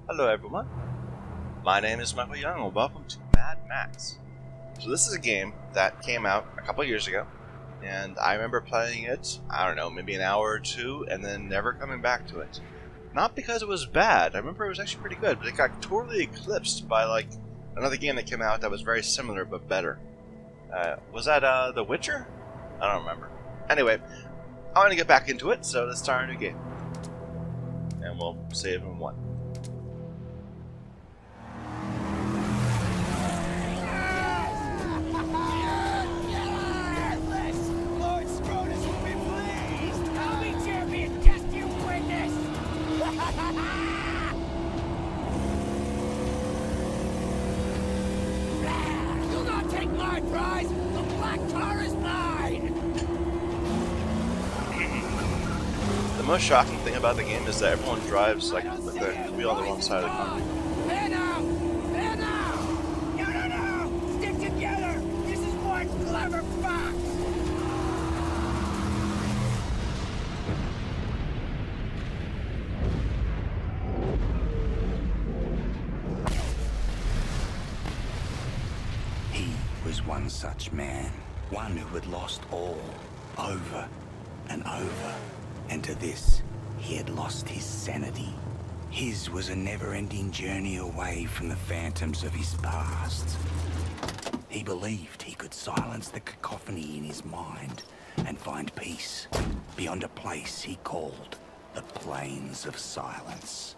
Hello everyone, my name is Michael Young and welcome to Mad Max. So this is a game that came out a couple years ago, and I remember playing it, I don't know, maybe an hour or two, and then never coming back to it. Not because it was bad, I remember it was actually pretty good, but it got totally eclipsed by like another game that came out that was very similar but better. Was that The Witcher? I don't remember. Anyway, I want to get back into it, so let's start a new game. And we'll save in one. Lord Scrotus will be pleased! I'll be champion, just you witness! You'll not take my prize! The black tar is mine! The most shocking thing about the game is that everyone drives like with the wheel on the wrong side of the car. There now! There now! No! Stick together! This is one clever fox! He was one such man, one who had lost all, over and over. And to this, he had lost his sanity. His was a never-ending journey away from the phantoms of his past. He believed he could silence the cacophony in his mind and find peace beyond a place he called the Plains of Silence.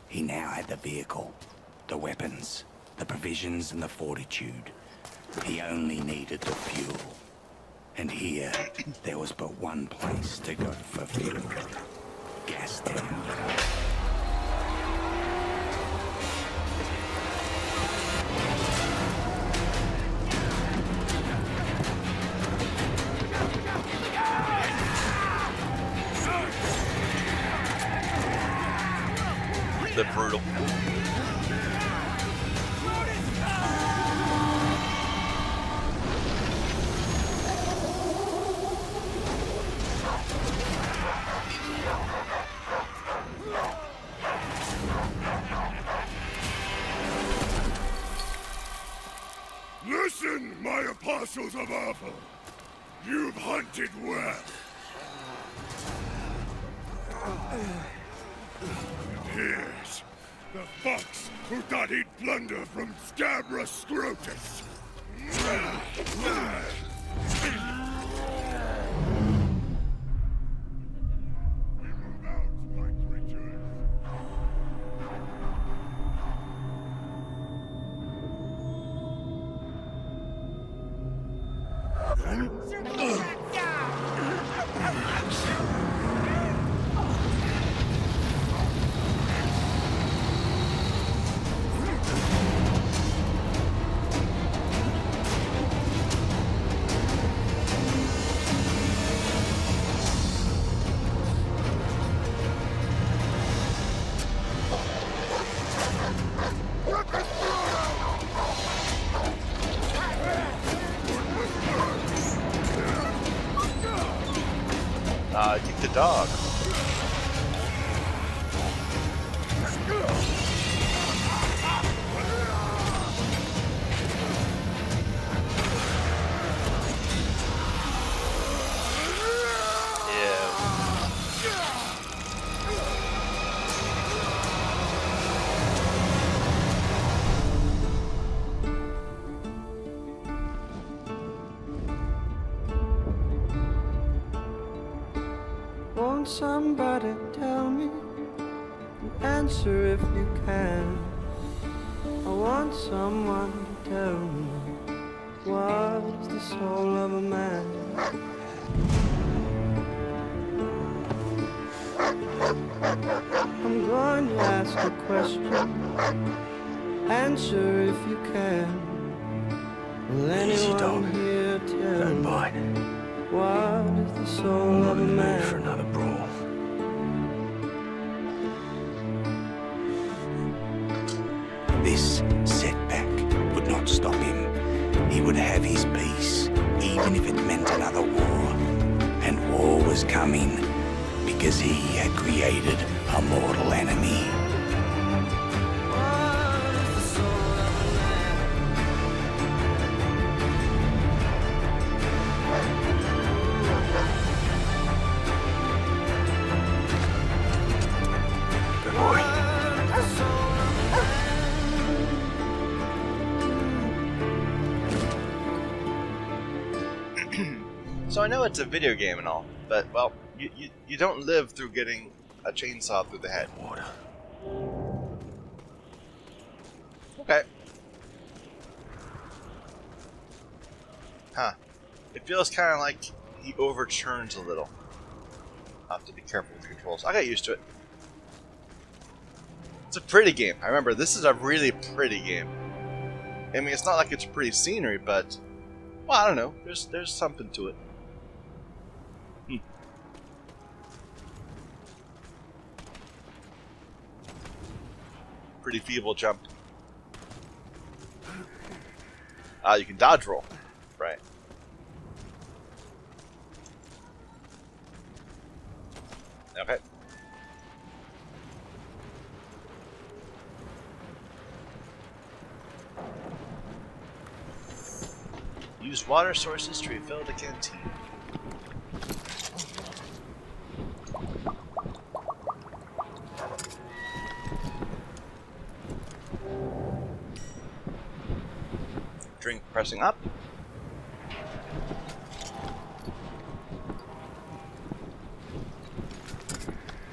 He now had the vehicle, the weapons, the provisions and the fortitude. He only needed the fuel. And here, there was but one place to go for fuel. Gastown. The brutal. Listen, my apostles of Arthur! You've hunted well. Here's the fox who thought he'd plunder from Scabra Scrotus. We move out, my creatures. Kick the dog. Won't somebody tell me an answer if you can? I want someone to tell me what's the soul of a man? I'm going to ask a question. Answer if you can. Will anyone here tell me what is the soul of a man? For another brawl. This setback would not stop him. He would have his peace, even if it meant another war. And war was coming because he had created a mortal enemy. So I know it's a video game and all, but, well, you don't live through getting a chainsaw through the head. Water. Okay. Huh. It feels kind of like he overturns a little. I'll have to be careful with the controls. I got used to it. It's a pretty game. I remember, this is a really pretty game. I mean, it's not like it's pretty scenery, but, well, I don't know. There's something to it. Pretty feeble jump. Ah, you can dodge roll. Right. Okay. Use water sources to refill the canteen. Drink pressing up.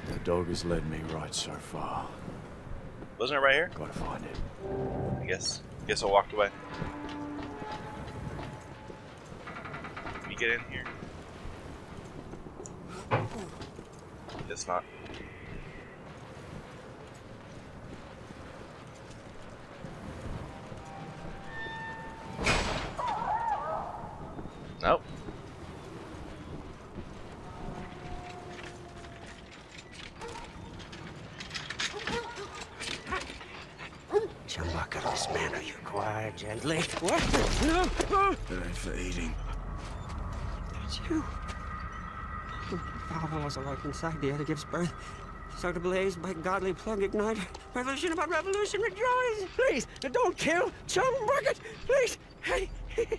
The dog has led me right so far. Wasn't it right here? Gotta find it. I guess I walked away. Can you get in here? Guess not. Nope. Chumbucket, this man, are you quiet, gently? What? No! It ain't for eating. It's you. Power was alive inside the other gives birth. Start ablaze by godly plug ignite. Revolution about revolution, rejoice! Please, don't kill Chumbucket! Please! Hey!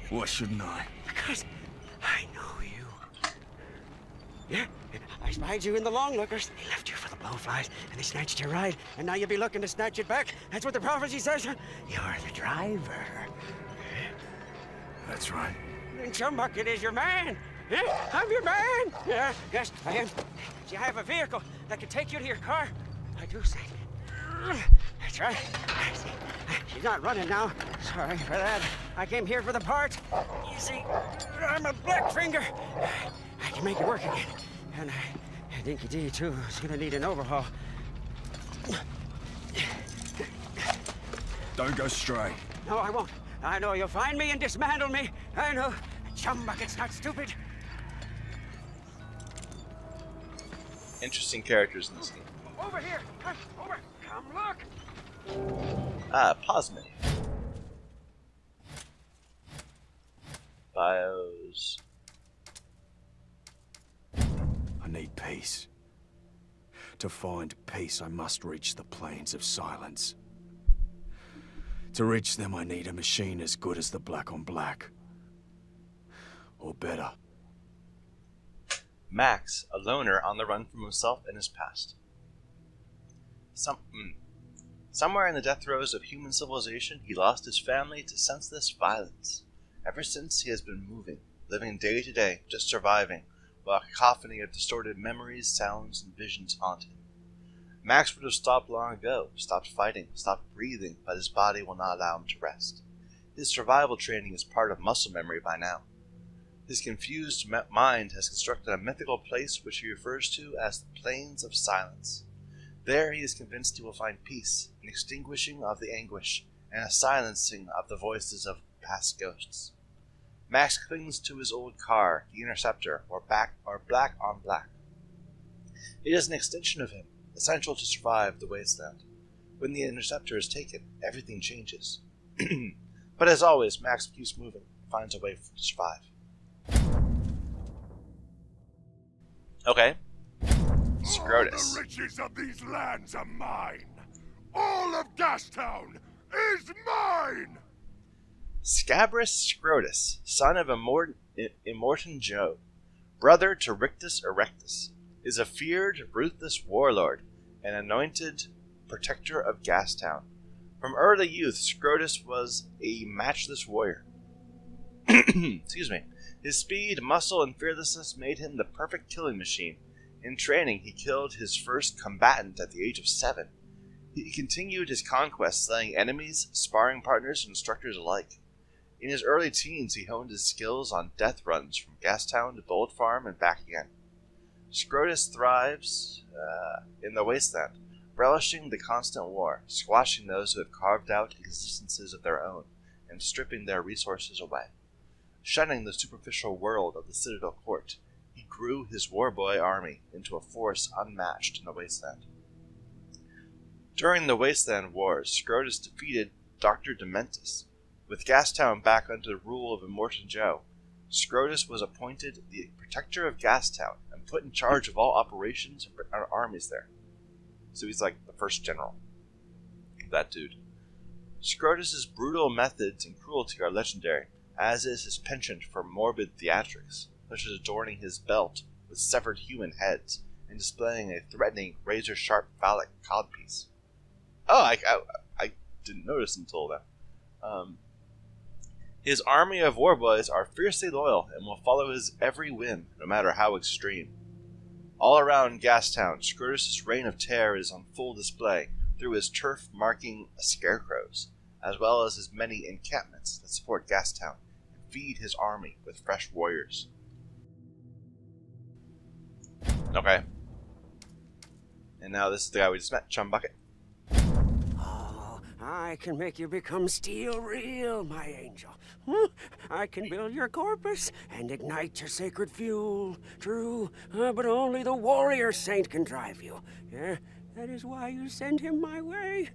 Why shouldn't I? Because I know you. Yeah, I spied you in the long lookers. They left you for the blowflies, and they snatched your ride, and now you'll be looking to snatch it back. That's what the prophecy says. You're the driver. That's right. And Chumbucket is your man. Yeah, I'm your man. Yeah, yes, I am. See, I have a vehicle that can take you to your car. I do say. That's right. See, she's not running now. Sorry for that. I came here for the parts. You see, I'm a Blackfinger. I can make it work again. And Dinky D, too, is gonna need an overhaul. Don't go stray. No, I won't. I know you'll find me and dismantle me. I know. Chumbucket's not stupid. Interesting characters in this game. Over here. Come over. Come look. Pause menu. Bios. I need peace. To find peace, I must reach the plains of silence. To reach them, I need a machine as good as the Black on Black. Or better. Max, a loner on the run from himself and his past. Somewhere in the death throes of human civilization, he lost his family to senseless violence. Ever since, he has been moving, living day to day, just surviving, while a cacophony of distorted memories, sounds, and visions haunt him. Max would have stopped long ago, stopped fighting, stopped breathing, but his body will not allow him to rest. His survival training is part of muscle memory by now. His confused mind has constructed a mythical place which he refers to as the Plains of Silence. There he is convinced he will find peace, an extinguishing of the anguish, and a silencing of the voices of past ghosts. Max clings to his old car, the Interceptor, or Black on Black. It is an extension of him, essential to survive the wasteland. When the Interceptor is taken, everything changes. But as always, Max keeps moving, finds a way to survive. Okay. Scrotus. The riches of these lands are mine. All of Gastown is mine! Scabrous Scrotus, son of Immortan Joe, brother to Rictus Erectus, is a feared, ruthless warlord and anointed protector of Gastown. From early youth, Scrotus was a matchless warrior. Excuse me. His speed, muscle, and fearlessness made him the perfect killing machine. In training, he killed his first combatant at the age of 7. He continued his conquest, slaying enemies, sparring partners, and instructors alike. In his early teens, he honed his skills on death runs from Gastown to Bullet Farm and back again. Scrotus thrives in the wasteland, relishing the constant war, squashing those who have carved out existences of their own, and stripping their resources away. Shunning the superficial world of the Citadel Court, he grew his warboy army into a force unmatched in the wasteland. During the Wasteland Wars, Scrotus defeated Dr. Dementus. With Gastown back under the rule of Immortan Joe, Scrotus was appointed the protector of Gastown and put in charge of all operations and armies there. So he's like the first general. That dude. Scrotus's brutal methods and cruelty are legendary, as is his penchant for morbid theatrics, such as adorning his belt with severed human heads and displaying a threatening razor-sharp phallic codpiece. Oh, I didn't notice until then. His army of warboys are fiercely loyal and will follow his every whim, no matter how extreme. All around Gastown, Scrotus' reign of terror is on full display through his turf-marking scarecrows, as well as his many encampments that support Gastown and feed his army with fresh warriors. Okay. And now this is the guy we just met, Chumbucket. Oh, I can make you become steel real, my angel. I can build your corpus and ignite your sacred fuel. True, but only the warrior saint can drive you. Yeah, that is why you send him my way.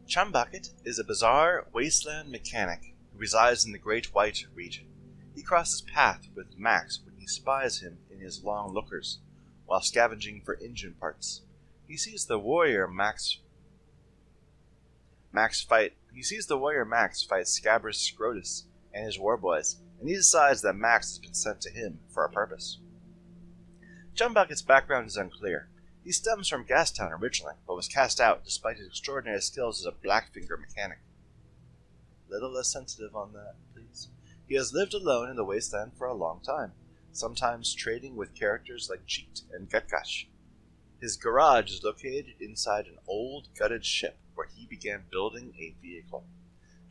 Chumbucket is a bizarre wasteland mechanic who resides in the Great White region. He crosses paths with Max when he spies him in his long lookers, while scavenging for engine parts. He sees the warrior Max fight Scabrous Scrotus and his warboys, and he decides that Max has been sent to him for a purpose. Chumbucket's background is unclear. He stems from Gastown originally, but was cast out despite his extraordinary skills as a Blackfinger mechanic. Little less sensitive on that, please. He has lived alone in the wasteland for a long time, sometimes trading with characters like Cheat and Gutgash. His garage is located inside an old, gutted ship where he began building a vehicle.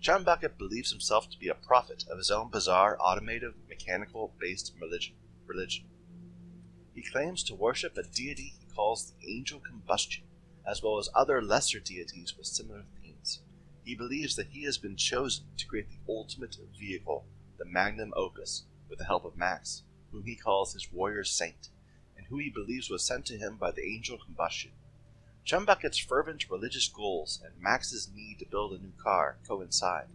Chumbucket believes himself to be a prophet of his own bizarre, automated, mechanical-based religion. He claims to worship a deity he calls the Angel Combustion, as well as other lesser deities with similar themes. He believes that he has been chosen to create the ultimate vehicle, the Magnum Opus, with the help of Max, whom he calls his warrior saint, and who he believes was sent to him by the Angel Combustion. Chumbucket's fervent religious goals and Max's need to build a new car coincide,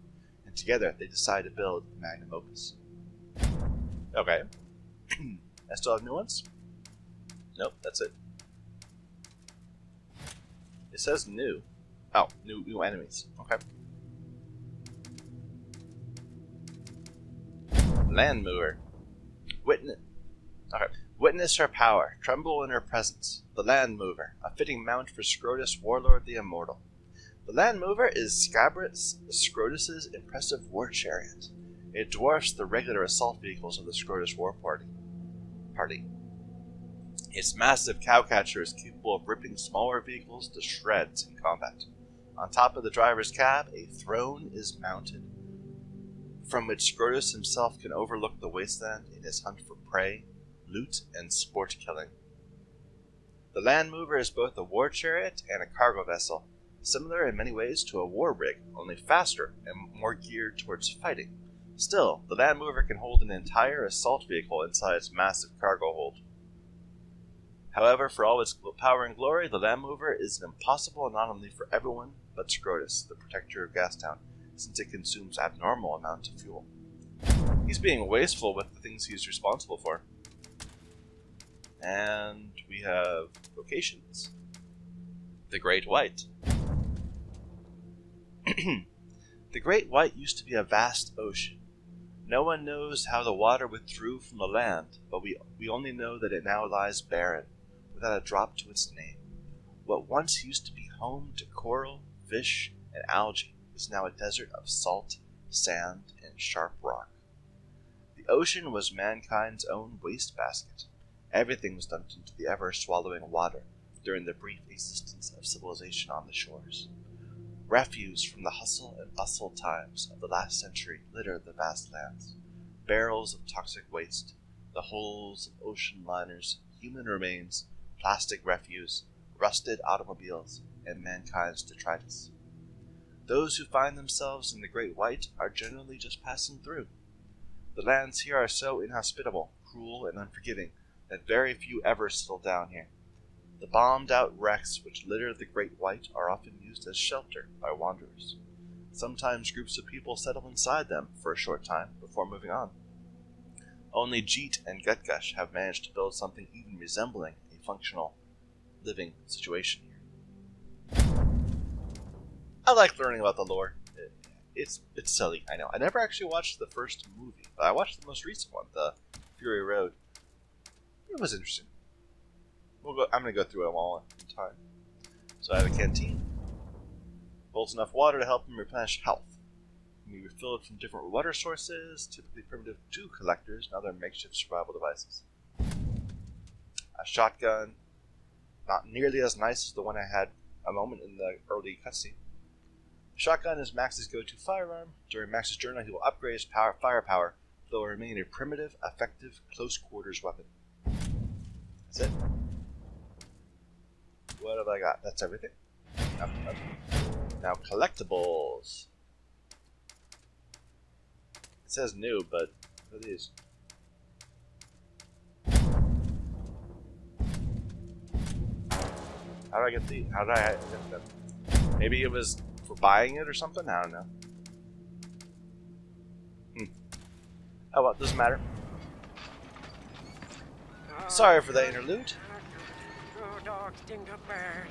and together they decide to build the Magnum Opus. Okay. I still have new ones? Nope, that's it. It says new. Oh, new enemies. Okay. Land Mover. Witness her power, tremble in her presence. The Land Mover, a fitting mount for Scrotus, Warlord the Immortal. The Land Mover is Scabrous Scrotus' impressive war chariot. It dwarfs the regular assault vehicles of the Scrotus war party. Its massive cowcatcher is capable of ripping smaller vehicles to shreds in combat. On top of the driver's cab, a throne is mounted, from which Scrotus himself can overlook the wasteland in his hunt for prey, loot, and sport killing. The Land Mover is both a war chariot and a cargo vessel, similar in many ways to a war rig, only faster and more geared towards fighting. Still, the Land Mover can hold an entire assault vehicle inside its massive cargo hold. However, for all its power and glory, the Land Mover is an impossible anomaly for everyone but Scrotus, the protector of Gastown, since it consumes abnormal amounts of fuel. He's being wasteful with the things he's responsible for. And we have locations. The Great White. The Great White used to be a vast ocean. No one knows how the water withdrew from the land, but we only know that it now lies barren, without a drop to its name. What once used to be home to coral, fish, and algae is now a desert of salt sand, and sharp rock. The ocean was mankind's own wastebasket. Everything was dumped into the ever-swallowing water during the brief existence of civilization on the shores. Refuse from the hustle and bustle times of the last century littered the vast lands. Barrels of toxic waste, the hulls of ocean liners, human remains, plastic refuse, rusted automobiles, and mankind's detritus. Those who find themselves in the Great White are generally just passing through. The lands here are so inhospitable, cruel, and unforgiving that very few ever settle down here. The bombed-out wrecks which litter the Great White are often used as shelter by wanderers. Sometimes groups of people settle inside them for a short time before moving on. Only Jeet and Gutgush have managed to build something even resembling a functional, living situation here. I like learning about the lore. It's silly, I know. I never actually watched the first movie, but I watched the most recent one, the Fury Road. It was interesting. I'm going to go through them all in time. So I have a canteen. Holds enough water to help him replenish health. Can be refilled from different water sources, typically primitive dew collectors and other makeshift survival devices. A shotgun. Not nearly as nice as the one I had a moment in the early cutscene. The shotgun is Max's go-to firearm. During Max's journey, he will upgrade his firepower, but it will remain a primitive, effective, close-quarters weapon. That's it. What have I got? That's everything. Now, collectibles. It says new, but what are these? How do I get the? How did I get them? Maybe it was for buying it or something? I don't know. Oh well, doesn't matter. Sorry for the interlude. Oh, dogs dinged up bad.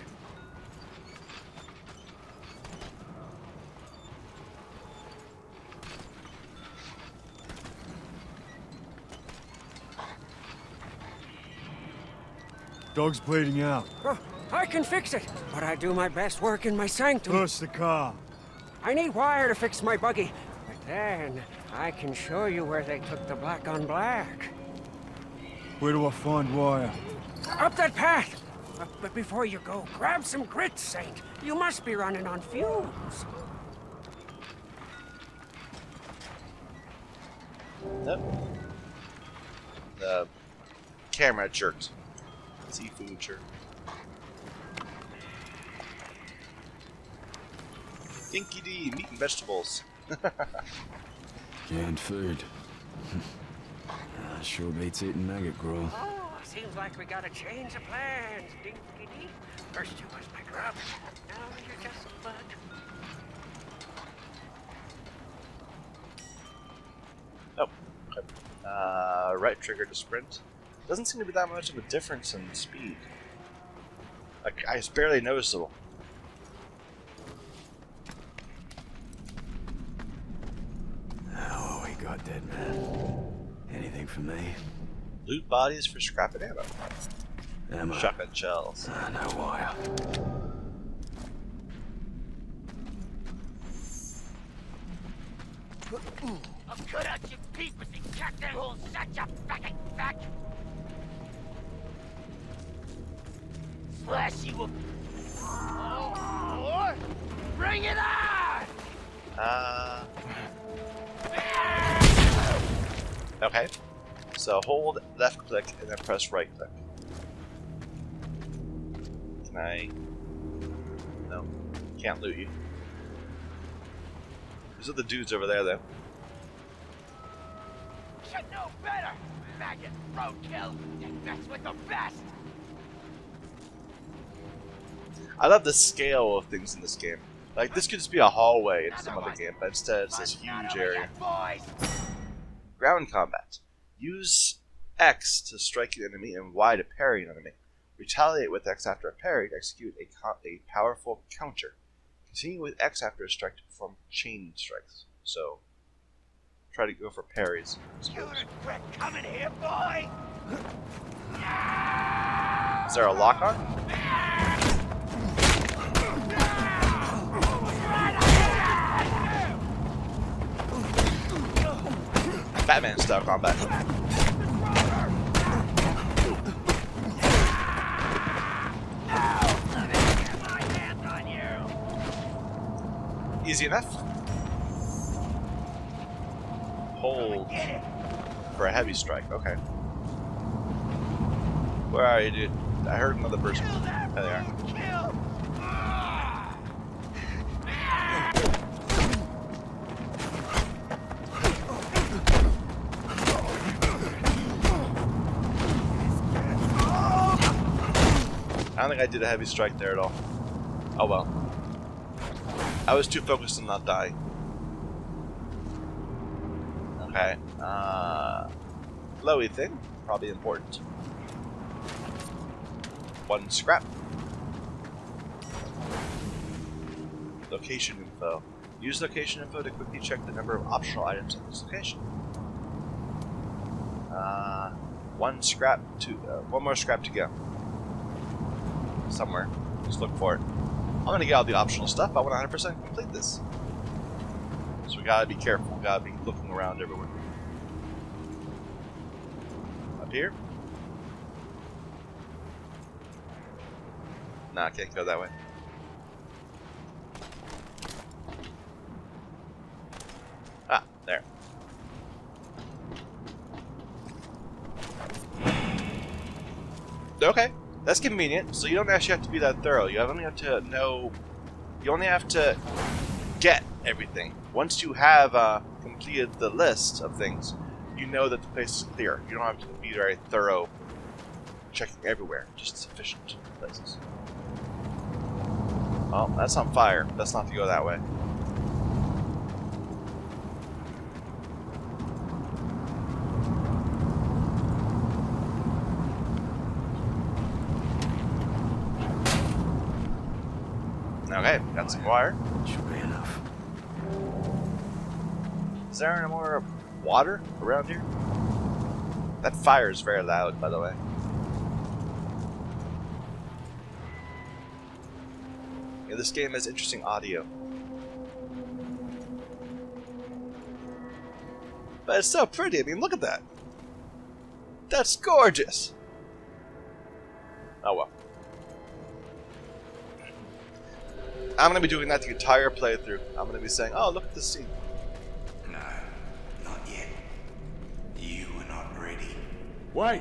Dog's bleeding out. Oh, I can fix it, but I do my best work in my sanctum. Push the car. I need wire to fix my buggy, but then I can show you where they took the black on black. Where do I find wire? Up that path! But before you go, grab some grit, Saint. You must be running on fumes. Nope. The camera jerked. Seafood jerk. Dinky D, meat and vegetables. Canned food. Sure beats eating maggot gruel. Oh, seems like we got a change of plans, Dinky D. First you was my grub, now you're just a bud. Oh, okay. Right trigger to sprint. Doesn't seem to be that much of a difference in speed. Like, it's barely noticeable. Oh, we got dead man. Anything for me? Loot bodies for scrap and ammo. Ammo. Shotgun shells. No wire. I'll cut out your peepers and cut that whole such a fucking back. Slash you up. Oh, boy. Bring it on! Okay. So hold left click and then press right click. Can I? No. Can't loot you. These are the dudes over there, though. Should know better! Maggot, roadkill, and mess with the best! I love the scale of things in this game. Like, this could just be a hallway in some other game, but instead it's this huge area. Ground combat. Use X to strike an enemy and Y to parry an enemy. Retaliate with X after a parry to execute a powerful counter. Continue with X after a strike to perform chain strikes. So, try to go for parries. You regret coming here, boy! Is there a lock on? Batman style combat. Easy enough. Hold for a heavy strike. Okay. Where are you, dude? I heard another person. There they are. I don't think I did a heavy strike there at all. Oh well. I was too focused on not dying. Okay. Glowy thing. Probably important. 1 scrap. Location info. Use location info to quickly check the number of optional items in this location. 1 scrap to 1 more scrap to go. Somewhere. Just look for it. I'm gonna get all the optional stuff. I want to 100% complete this. So we gotta be careful. We gotta be looking around everywhere. Up here? Nah, I can't go that way. Ah, there. Okay, that's convenient. So you don't actually have to be that thorough. You only have to know. You only have to get everything. Once you have completed the list of things, you know that the place is clear. You don't have to be very thorough, checking everywhere. Just sufficient places. Oh, that's on fire. Best not to go that way. Okay, got some wire. Should be enough. Is there any more water around here? That fire is very loud, by the way. Yeah, this game has interesting audio. But it's so pretty. I mean, look at that. That's gorgeous. Oh well. I'm going to be doing that the entire playthrough. I'm going to be saying, oh, look at this scene. No, not yet. You are not ready. Wait!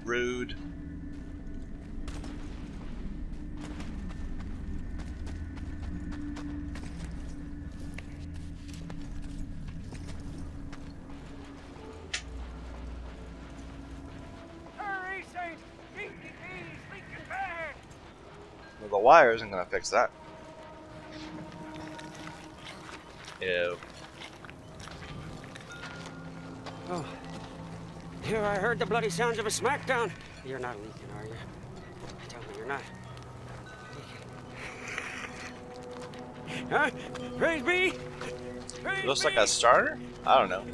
Rude. Hurry, Saint! DPP's leaking bad! Well, the wire isn't going to fix that. Ew. Oh. Here I heard the bloody sounds of a smackdown. You're not leaking, are you? Tell me you're not. Huh? Praise be! Praise Looks be! like a starter? I don't know.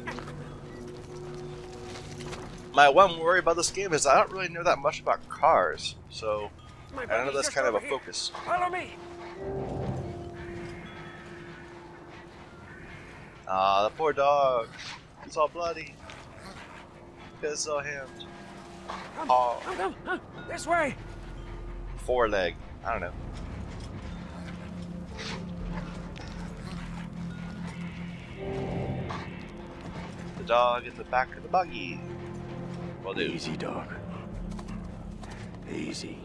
My one worry about this game is I don't really know that much about cars, so My I know buddy's that's just kind of a over here. focus. Follow me! Ah, the poor dog. He's all bloody. He's so hammed. Oh, Come, this way! 4-leg. I don't know. The dog in the back of the buggy. Will do. Easy, dog. Easy.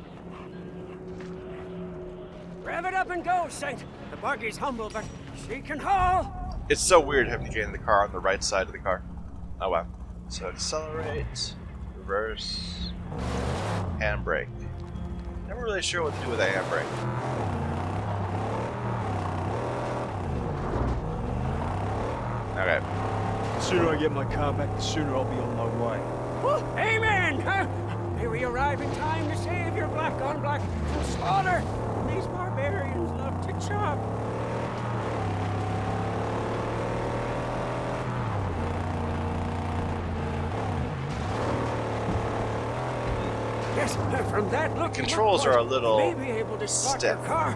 Rev it up and go, Saint. The buggy's humble, but she can haul. It's so weird having to get in the car on the right side of the car. Oh wow. So accelerate, reverse, handbrake. Never really sure what to do with that handbrake. Okay. The sooner I get my car back, the sooner I'll be on my way. Amen! Huh? May we arrive in time to save your black on black from slaughter. These barbarians love to chop. Yes, from that look, Controls are a little you may be able to start your stiff. car.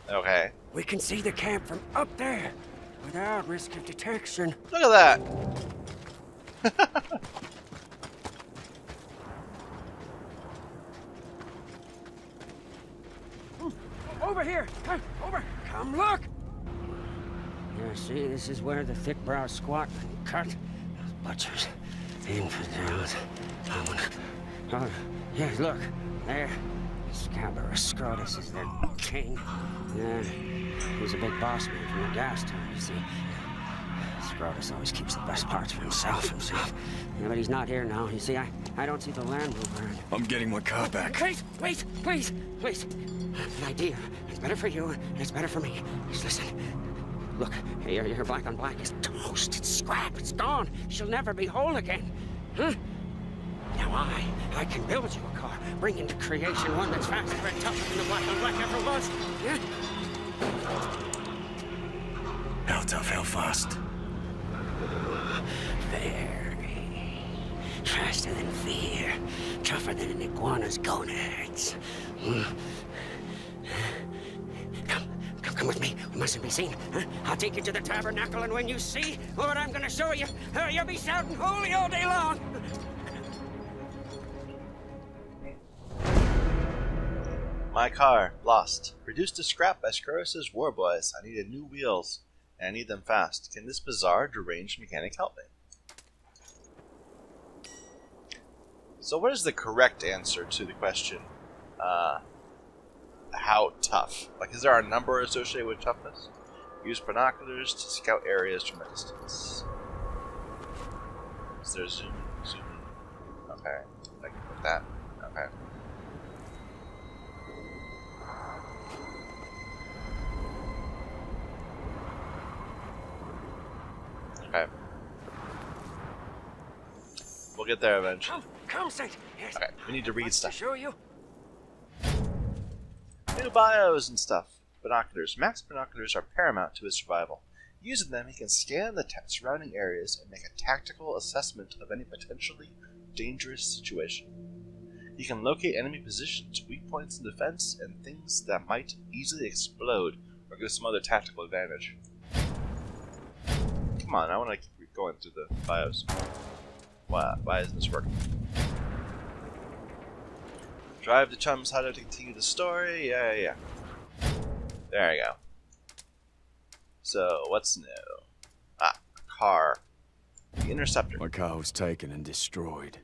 Okay. We can see the camp from up there without risk of detection. Look at that. Over here! Come, over! Come look! Yeah, see, this is where the thick-browed squat and cut. Butchers, infidels. Oh, yeah, look. There. Scabrous Scrotus is their king. Yeah, he's a big boss man from the gas town, you see. Scrotus always keeps the best parts for himself. Yeah, but he's not here now. You see, I don't see the Land Rover. I'm getting my car back. Wait, please. An idea. It's better for you, and it's better for me. Just listen. Look, your black on black is toast. It's scrap. It's gone. She'll never be whole again. Huh? Now I can build you a car, bring into creation one that's faster and tougher than the black on black ever was. Yeah? How tough, how fast? Very. Faster than fear. Tougher than an iguana's gonads. Come with me. We mustn't be seen. Huh? I'll take you to the tabernacle, and when you see what I'm gonna show you, you'll be shouting holy all day long. My car, lost. Reduced to scrap by Scrotus' war boys. I needed new wheels, and I need them fast. Can this bizarre, deranged mechanic help me? So what is the correct answer to the question, how tough? Like, is there a number associated with toughness? Use binoculars to scout areas from a distance. Is there zoom in? Okay, I can put that. Okay. Okay. We'll get there eventually. Come, Saint. Yes. Okay, we need to read Wants stuff. To show you. New bios and stuff. Binoculars. Mac's binoculars are paramount to his survival. Using them, he can scan the surrounding areas and make a tactical assessment of any potentially dangerous situation. He can locate enemy positions, weak points in defense, and things that might easily explode or give some other tactical advantage. Come on, I want to keep going through the bios. Why isn't this working? Drive the Chum's Hideout to continue the story. Yeah. There you go. So, what's new? Car. The Interceptor. My car was taken and destroyed.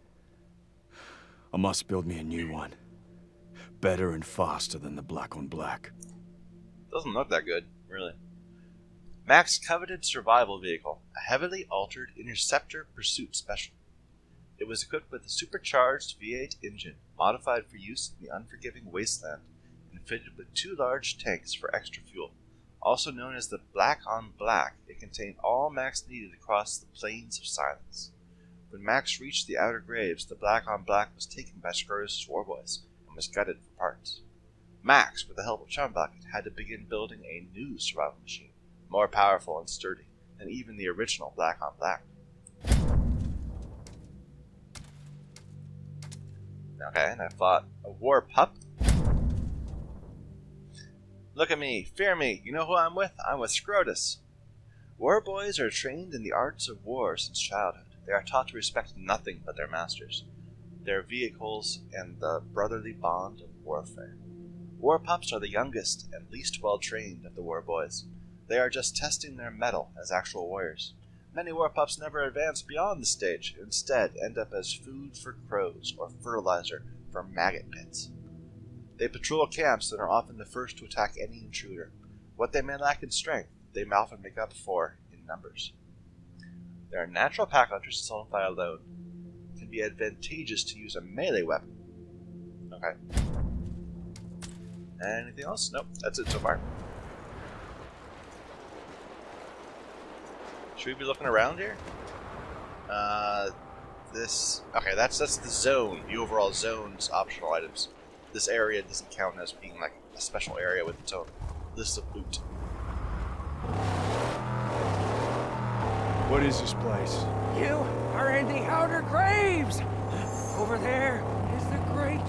I must build me a new one. Better and faster than the black on black. Doesn't look that good, really. Mac's coveted survival vehicle, a heavily altered Interceptor Pursuit Special. It was equipped with a supercharged V8 engine, modified for use in the unforgiving wasteland, and fitted with 2 large tanks for extra fuel. Also known as the Black on Black, it contained all Max needed to cross the Plains of Silence. When Max reached the Outer Graves, the Black on Black was taken by Scrotus' warboys and was gutted for parts. Max, with the help of Chumbucket, had to begin building a new survival machine, more powerful and sturdy than even the original Black on Black. Okay, and I fought a war pup. Look at me, fear me, you know who I'm with? I'm with Scrotus. War boys are trained in the arts of war since childhood. They are taught to respect nothing but their masters, their vehicles, and the brotherly bond of warfare. War pups are the youngest and least well trained of the war boys. They are just testing their mettle as actual warriors. Many war pups never advance beyond the stage, instead end up as food for crows or fertilizer for maggot pits. They patrol camps and are often the first to attack any intruder. What they may lack in strength, they may often make up for in numbers. They are natural pack hunters and seldom fight alone. It can be advantageous to use a melee weapon. Okay. Anything else? Nope, that's it so far. Should we be looking around here? Okay, that's the zone, the overall zone's optional items. This area doesn't count as being like a special area with its own list of loot. What is this place? You are in the Outer Graves. Over there is the Great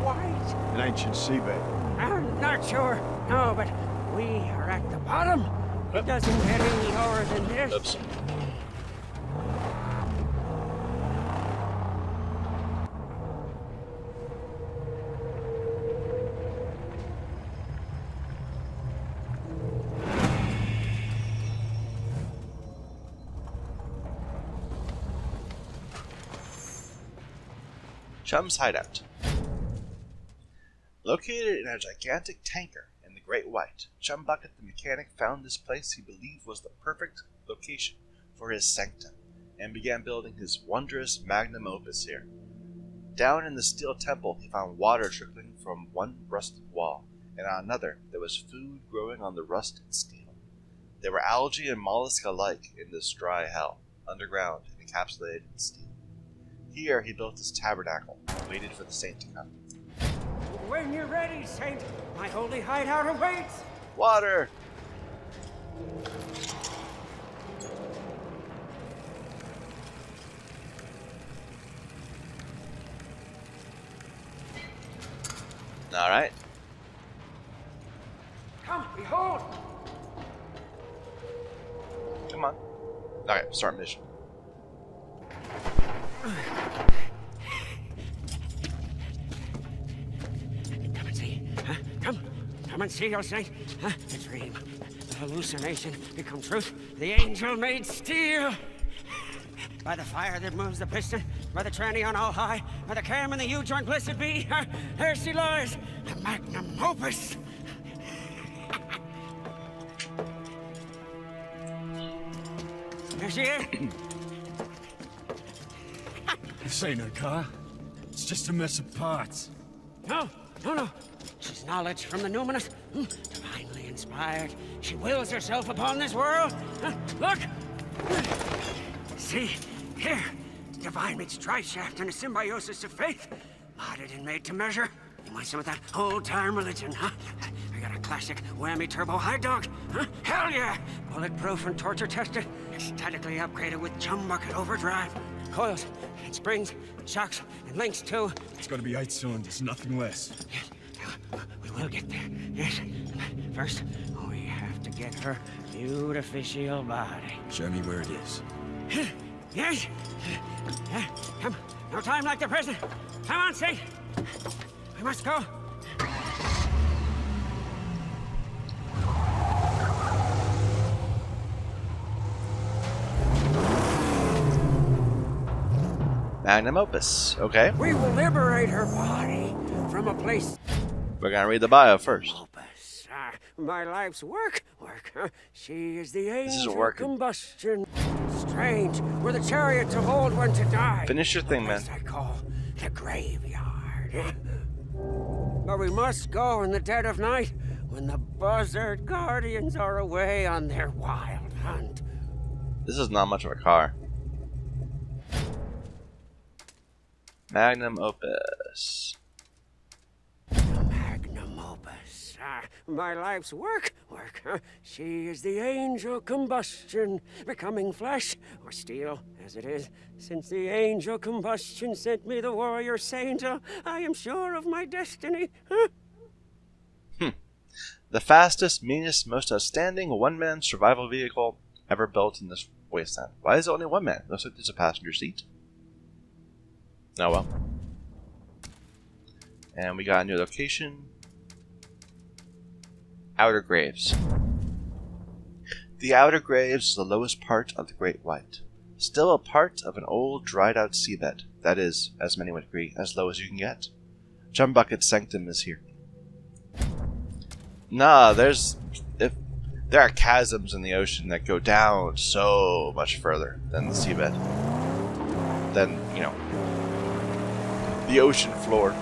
White. An ancient seabed. I'm not sure. No, but We are at the bottom. It doesn't get any lower than this. Oops. Chum's hideout. Located in a gigantic tanker in the Great White, Chum Bucket the mechanic found this place he believed was the perfect location for his sanctum, and began building his wondrous magnum opus here. Down in the steel temple he found water trickling from one rusted wall, and on another there was food growing on the rusted steel. There were algae and mollusk alike in this dry hell, underground and encapsulated in steel. Here he built his tabernacle and waited for the saint to come. When you're ready, Saint, my holy hideout awaits. Water! Alright. Come, behold. Come on. Okay, start mission. Come and see. Huh? Come and see, O Saint. Huh? The dream, the hallucination become truth. The angel made steel. By the fire that moves the piston, by the tranny on all high, by the cam and the U-joint blessed be, there she lies, the magnum opus. There she is. This ain't her car. It's just a mess of parts. No. She's knowledge from the numinous, divinely inspired. She wills herself upon this world. Look! See, here, divine meets dry shaft and a symbiosis of faith. Modded and made to measure. You want some of that old-time religion, huh? I got a classic whammy turbo high dog, huh? Hell yeah! Bulletproof and torture tested. Statically upgraded with Chum Bucket overdrive. Coils and springs, and shocks and links too. It's gotta be 8 cylinders, nothing less. Yes, we will get there. Yes. First, we have to get her beautificial body. Show me where it is. Yes. Come. No time like the present. Come on, Saint. We must go. Magnum opus. Okay. We will liberate her body from a place. We're gonna read the bio first. Opus. My life's work. She is the angel isn't working. combustion. Strange. We're the chariot to hold one to die. Finish your thing, man. Place I call the graveyard. But we must go in the dead of night when the buzzard guardians are away on their wild hunt. This is not much of a car. Magnum opus. Magnum opus. My life's work. She is the angel combustion, becoming flesh or steel, as it is. Since the angel combustion sent me the warrior saint, I am sure of my destiny. The fastest, meanest, most outstanding one-man survival vehicle ever built in this wasteland. Why is it only one man? Looks like there's a passenger seat. Oh well. And we got a new location. Outer Graves. The Outer Graves is the lowest part of the Great White. Still a part of an old, dried-out seabed. That is, as many would agree, as low as you can get. Chum Bucket's sanctum is here. Nah, there are chasms in the ocean that go down so much further than the seabed. Than, you know, the ocean floor.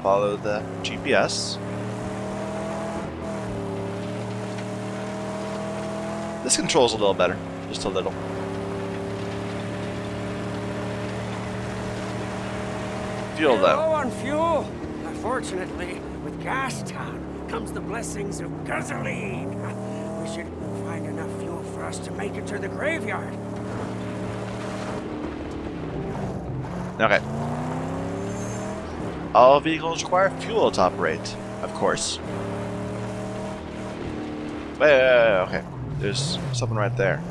Follow the GPS. This controls a little better, just a little. Fuel We're though. low on fuel. Unfortunately, with Gastown comes the blessings of gasoline. We should find enough fuel for us to make it to the graveyard. Okay. All vehicles require fuel to operate, of course. Wait, okay. There's something right there.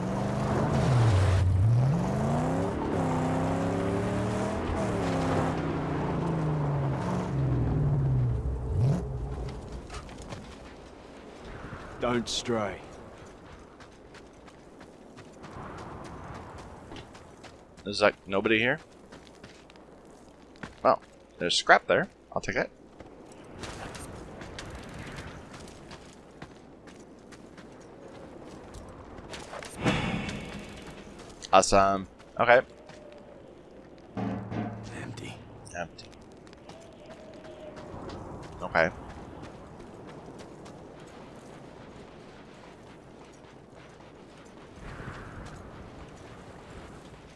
Don't stray. There's like nobody here? Well, there's scrap there. I'll take it. Awesome. Okay. Empty. Empty. Okay.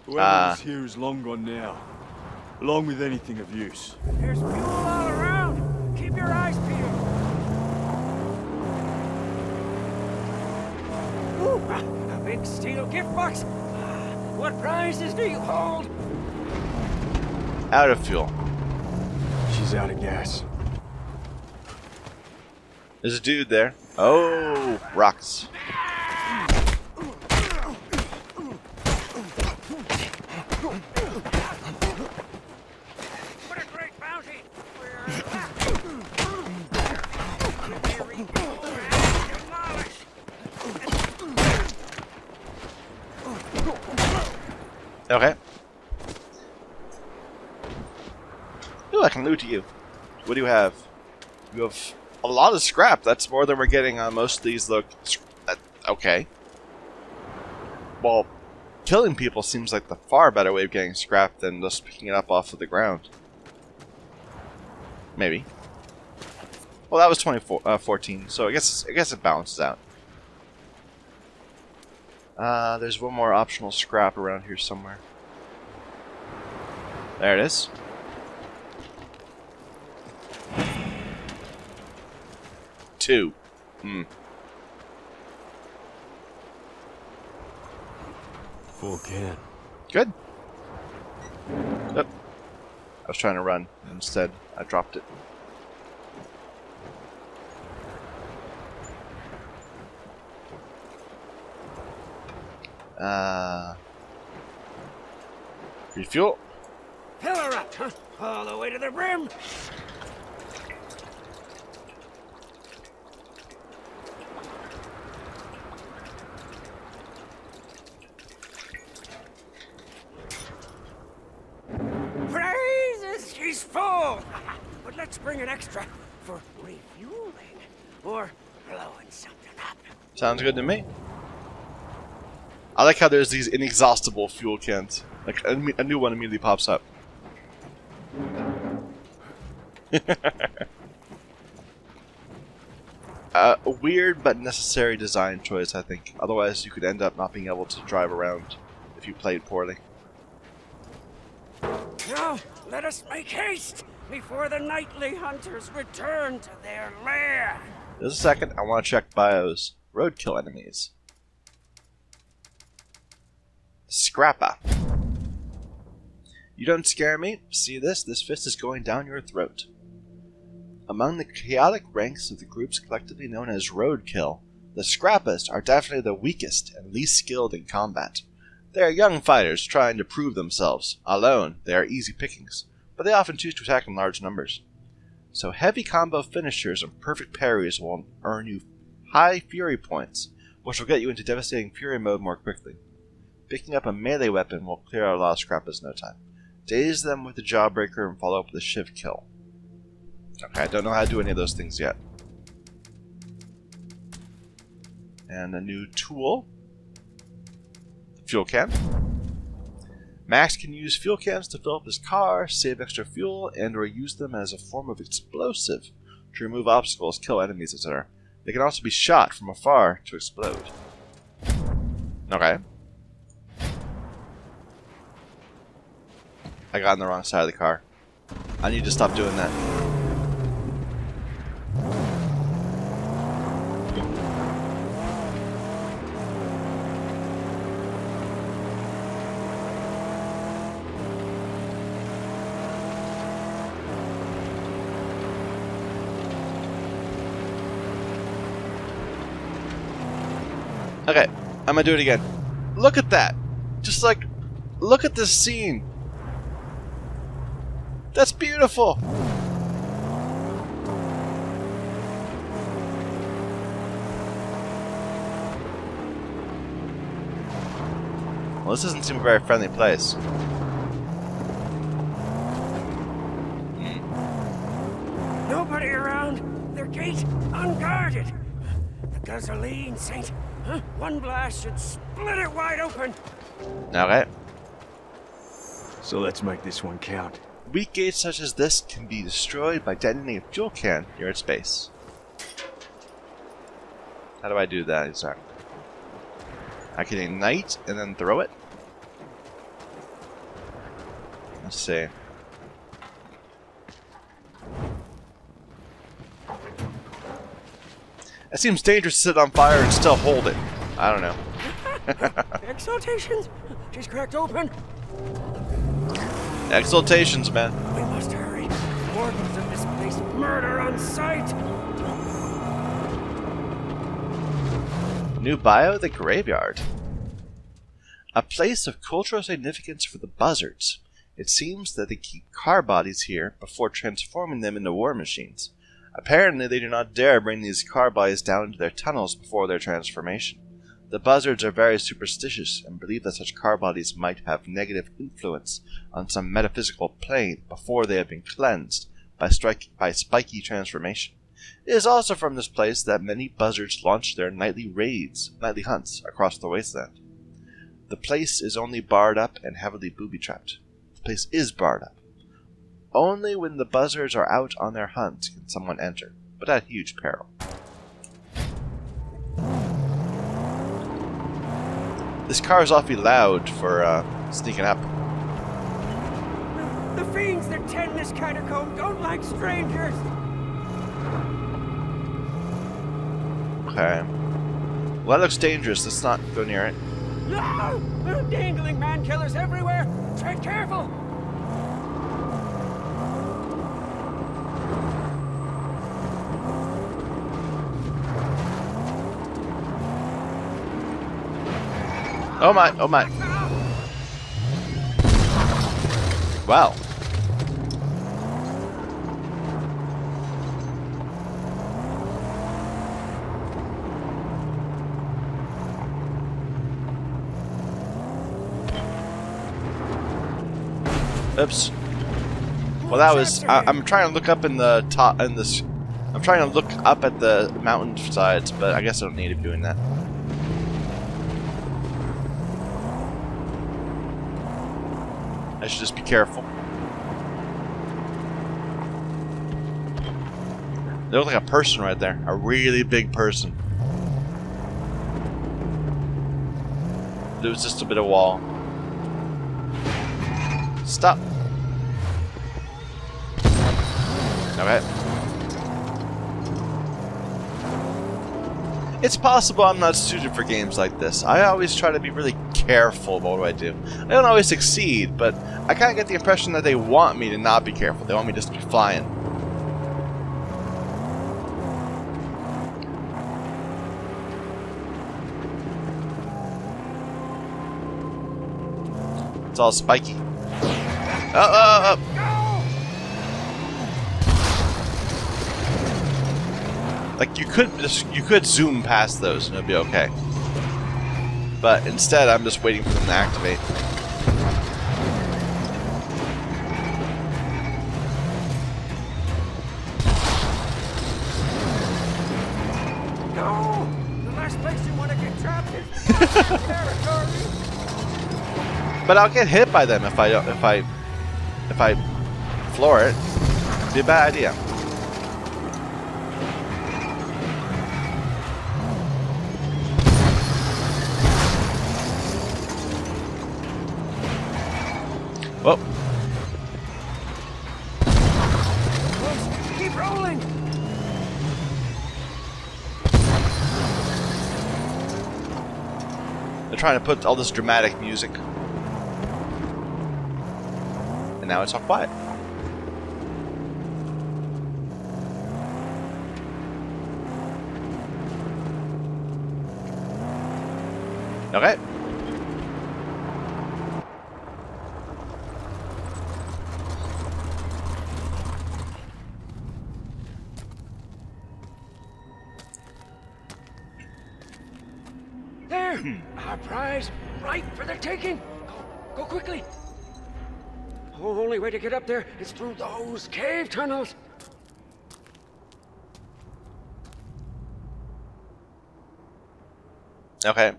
Whoever was here is long gone now, along with anything of use. There's fuel all around. Keep your eyes peeled. Ooh, a big steel gift box. What prizes do you hold? Out of fuel. She's out of gas. There's a dude there. Oh, rocks. What a great bounty. Okay. Ooh, I can loot you. What do you have? You have a lot of scrap. That's more than we're getting on most of these. Look, okay. Well, killing people seems like the far better way of getting scrap than just picking it up off of the ground. Maybe. Well, that was 2014, so I guess it balances out. There's one more optional scrap around here somewhere. There it is. Two. Full can. Good. Yep. I was trying to run. Instead, I dropped it. Refuel. Pillar up, huh? All the way to the brim. Praises, she's full. But let's bring an extra for refueling or blowing something up. Sounds good to me. I like how there's these inexhaustible fuel cans. Like a new one immediately pops up. A weird but necessary design choice, I think. Otherwise, you could end up not being able to drive around if you played poorly. Now, let us make haste before the nightly hunters return to their lair. Just a second, I want to check bios. Roadkill enemies. Scrappa. You don't scare me. See this? This fist is going down your throat. Among the chaotic ranks of the groups collectively known as Roadkill, the Scrappas are definitely the weakest and least skilled in combat. They are young fighters trying to prove themselves. Alone, they are easy pickings, but they often choose to attack in large numbers. So heavy combo finishers and perfect parries will earn you high fury points, which will get you into devastating fury mode more quickly. Picking up a melee weapon will clear out a lot of Scrappas in no time. Daze them with the Jawbreaker and follow up with a Shiv kill. Okay, I don't know how to do any of those things yet. And a new tool. Fuel can. Max can use fuel cans to fill up his car, save extra fuel, and or use them as a form of explosive to remove obstacles, kill enemies, etc. They can also be shot from afar to explode. Okay. I got on the wrong side of the car. I need to stop doing that. Okay, I'm gonna do it again. Look at that. Just like, look at this scene. That's beautiful. Well, this doesn't seem a very friendly place. Nobody around. Their gate unguarded. The gasoline, Saint. Huh? One blast should split it wide open. Okay. So let's make this one count. Weak gates such as this can be destroyed by detonating a fuel can near its base. How do I do that exactly? I can ignite and then throw it. Let's see. It seems dangerous to sit on fire and still hold it. I don't know. Exaltations! She's cracked open. Exaltations, man. We must hurry. Wardens of this place murder on sight. New bio, the Graveyard. A place of cultural significance for the buzzards. It seems that they keep car bodies here before transforming them into war machines. Apparently, they do not dare bring these car bodies down into their tunnels before their transformation. The buzzards are very superstitious and believe that such car bodies might have negative influence on some metaphysical plane before they have been cleansed by spiky transformation. It is also from this place that many buzzards launch their nightly hunts across the wasteland. The place is only barred up and heavily booby-trapped. The place is barred up. Only when the buzzards are out on their hunt can someone enter, but at huge peril. This car is awfully loud for sneaking up. The fiends that tend this catacomb don't like strangers. Okay. Well, that looks dangerous. Let's not go near it. No! Dangling man-killers everywhere! Tread careful! Oh my, oh my. Wow. Oops. Well, that was. I'm trying to look up in the top. In this. I'm trying to look up at the mountain sides, but I guess I don't need to be doing that. I should just be careful. They look like a person right there. A really big person. It was just a bit of wall. Stop. Okay. It's possible I'm not suited for games like this. I always try to be really careful about what I do. I don't always succeed, but I kind of get the impression that they want me to not be careful. They want me just to be flying. It's all spiky. Oh. Like you could zoom past those and it'll be okay. But instead, I'm just waiting for them to activate. No! The last place you want to get trapped is territory. But I'll get hit by them if I floor it. It'd be a bad idea. Whoa. Keep rolling. They're trying to put all this dramatic music. And now it's all quiet. Okay. There! Our prize, right for the taking. Go quickly. The only way to get up there is through those cave tunnels. Okay.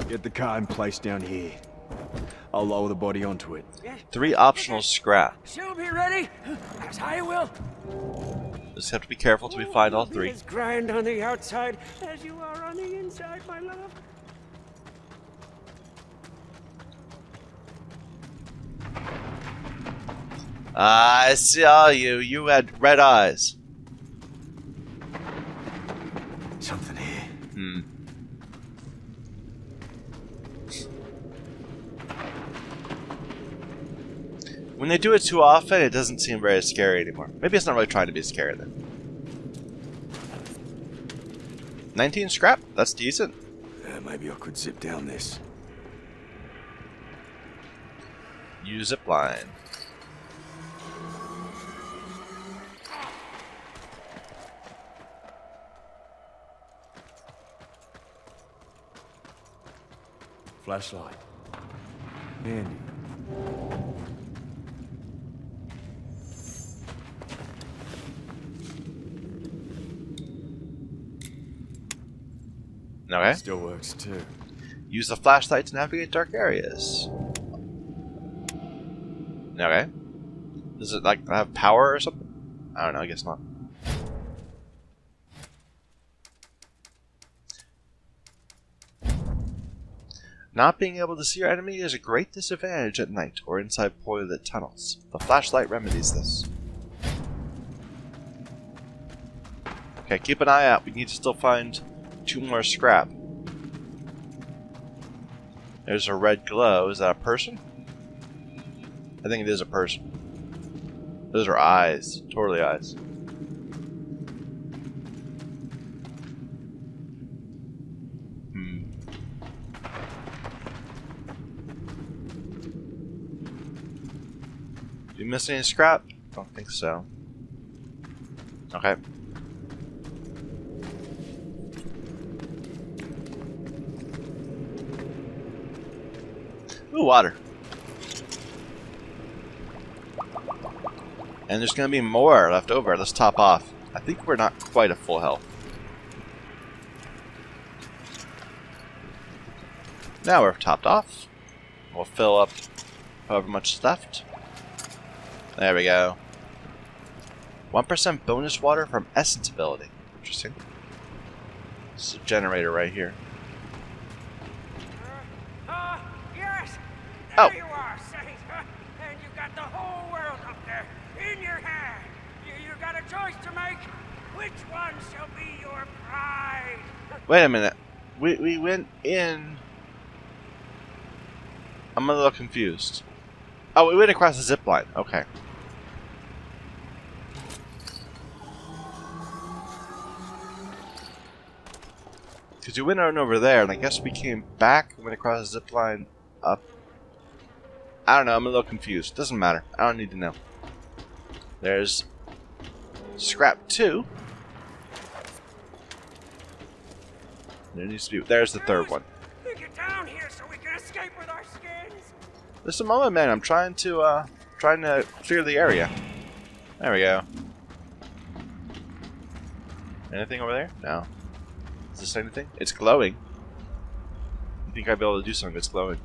Get the car in place down here. I'll lower the body onto it. Yes, 3 optional scrap. she'll be ready, as I will. Just have to be careful till we find all Be 3. as grand on the outside as you are on the inside, my love. I saw you. You had red eyes. Something here. When they do it too often, it doesn't seem very scary anymore. Maybe it's not really trying to be scary then. 19 scrap? That's decent. Maybe I could zip down this. Use zip line. Flashlight. Handy. Okay. Still works too. Use the flashlight to navigate dark areas. Okay. Does it like have power or something? I don't know, I guess not. Not being able to see your enemy is a great disadvantage at night or inside poorly lit tunnels. The flashlight remedies this. Okay, keep an eye out. We need to still find 2 more scrap. There's a red glow. Is that a person? I think it is a person. Those are eyes. Totally eyes. Did you miss any scrap? Don't think so. Okay. Ooh, water. And there's gonna be more left over. Let's top off. I think we're not quite at full health. Now we're topped off. We'll fill up however much is left. There we go. 1% bonus water from essence ability. Interesting. This is a generator right here. Yes! Oh. There you are, Saint. And you got the whole world up there in your hand. You got a choice to make. Which one shall be your pride? Wait a minute. We went in. I'm a little confused. Oh, we went across the zip line. Okay. Because we went on over there, and I guess we came back and went across the zip line up. I don't know. I'm a little confused. Doesn't matter. I don't need to know. There's scrap 2. There needs to be. There's the third one. Get down here so we can escape with our skins. Just a moment, man. I'm trying to clear the area. There we go. Anything over there? No. Is this anything? It's glowing. You think I'd be able to do something that's glowing?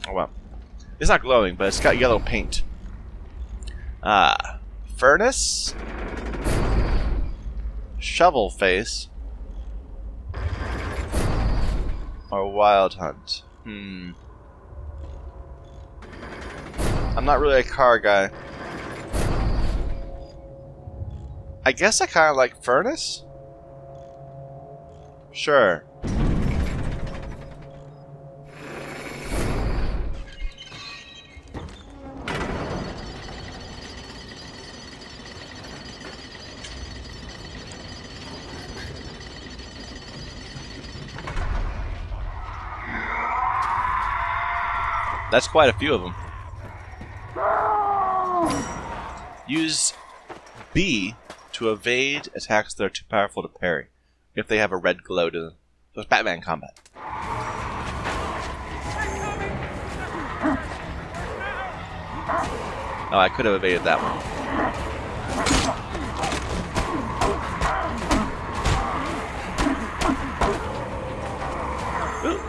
Oh well. It's not glowing, but it's got yellow paint. Furnace? Shovel face? Or Wild Hunt? I'm not really a car guy. I guess I kind of like Furnace? Sure. That's quite a few of them. Use B to evade attacks that are too powerful to parry, if they have a red glow to them. So it's Batman combat. Oh, I could have evaded that one. Ooh.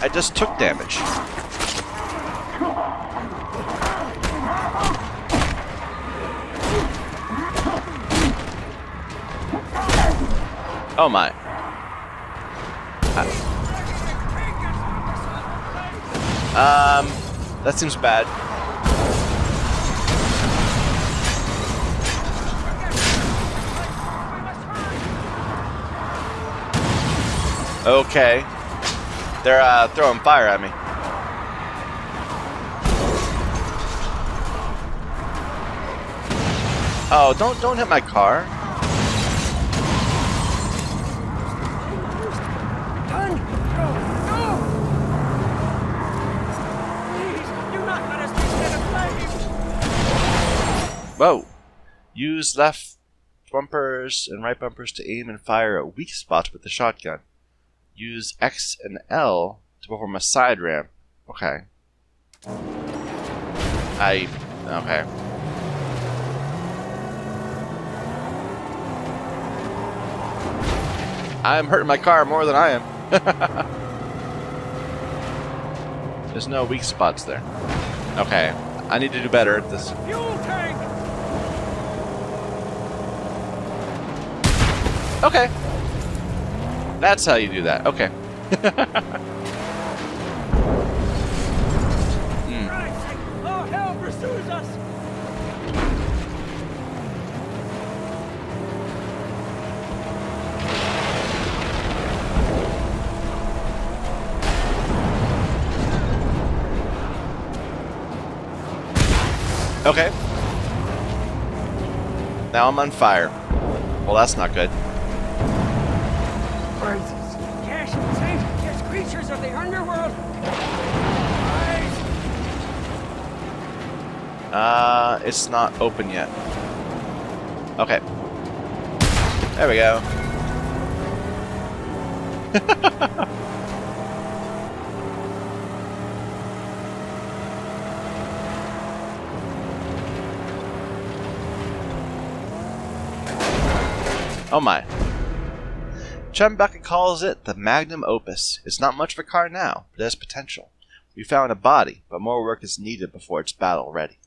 I just took damage. Oh my. That seems bad. Okay. They're throwing fire at me. Oh, don't hit my car. Done. No. Please, do not let us be set aflame. Whoa. Use left bumpers and right bumpers to aim and fire at weak spots with the shotgun. Use X and L to perform a side ramp. Okay. Okay. I'm hurting my car more than I am. There's no weak spots there. Okay. I need to do better at this. Fuel tank. Okay. That's how you do that. Okay. Right. Oh, hell pursues us. Okay. Now I'm on fire. Well, that's not good. Yes, Saint, yes, creatures of the underworld. It's not open yet. Okay. There we go. Oh my. Chumbucket calls it the magnum opus. It's not much of a car now, but it has potential. We found a body, but more work is needed before it's battle ready.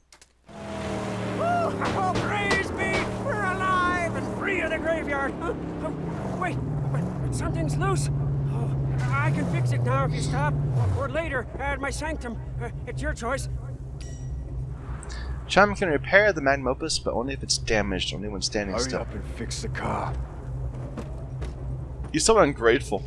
Oh, praise be! We're alive and free of the graveyard. Wait, but something's loose. Oh, I can fix it now if you stop, or later at my sanctum. It's your choice. Chum can repair the magnum opus, but only if it's damaged, only when standing Hurry still. up and fix the car. He's so ungrateful.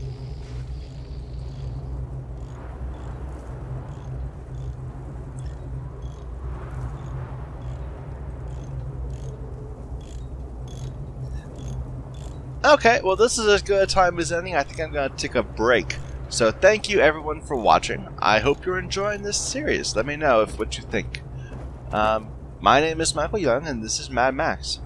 Okay, well this is as good a time as any. I think I'm going to take a break. So thank you everyone for watching. I hope you're enjoying this series. Let me know what you think. My name is Michael Young, and this is Mad Max.